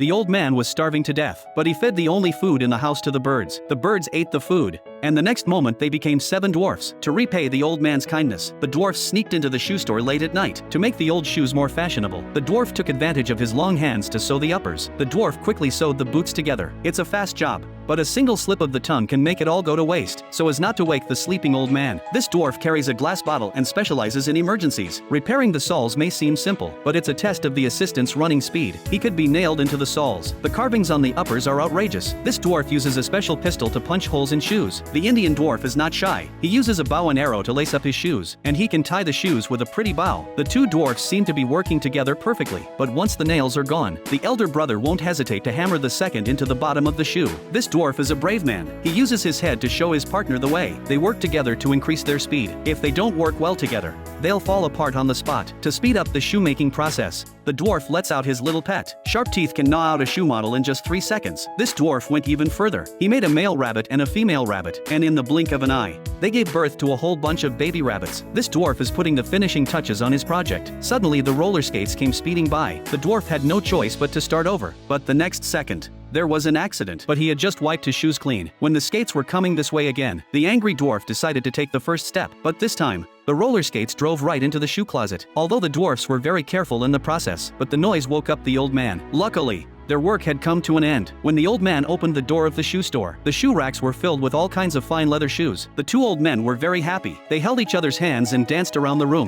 The old man was starving to death, but he fed the only food in the house to the birds. The birds ate the food, and the next moment they became 7 dwarfs. To repay the old man's kindness, the dwarfs sneaked into the shoe store late at night to make the old shoes more fashionable. The dwarf took advantage of his long hands to sew the uppers. The dwarf quickly sewed the boots together. It's a fast job, but a single slip of the tongue can make it all go to waste, so as not to wake the sleeping old man. This dwarf carries a glass bottle and specializes in emergencies. Repairing the soles may seem simple, but it's a test of the assistant's running speed. He could be nailed into the soles. The carvings on the uppers are outrageous. This dwarf uses a special pistol to punch holes in shoes. The Indian dwarf is not shy. He uses a bow and arrow to lace up his shoes, and he can tie the shoes with a pretty bow. The two dwarfs seem to be working together perfectly, but once the nails are gone, the elder brother won't hesitate to hammer the second into the bottom of the shoe. This dwarf is a brave man. He uses his head to show his partner the way. They work together to increase their speed. If they don't work well together, they'll fall apart on the spot. To speed up the shoemaking process, the dwarf lets out his little pet. Sharp Teeth can gnaw out a shoe model in just 3 seconds. This dwarf went even further. He made a male rabbit and a female rabbit, and in the blink of an eye, they gave birth to a whole bunch of baby rabbits. This dwarf is putting the finishing touches on his project. Suddenly the roller skates came speeding by. The dwarf had no choice but to start over. But the next second, there was an accident. But he had just wiped his shoes clean. When the skates were coming this way again, the angry dwarf decided to take the first step. But this time, the roller skates drove right into the shoe closet. Although the dwarfs were very careful in the process, but the noise woke up the old man. Luckily, their work had come to an end. When the old man opened the door of the shoe store, the shoe racks were filled with all kinds of fine leather shoes. The two old men were very happy. They held each other's hands and danced around the room.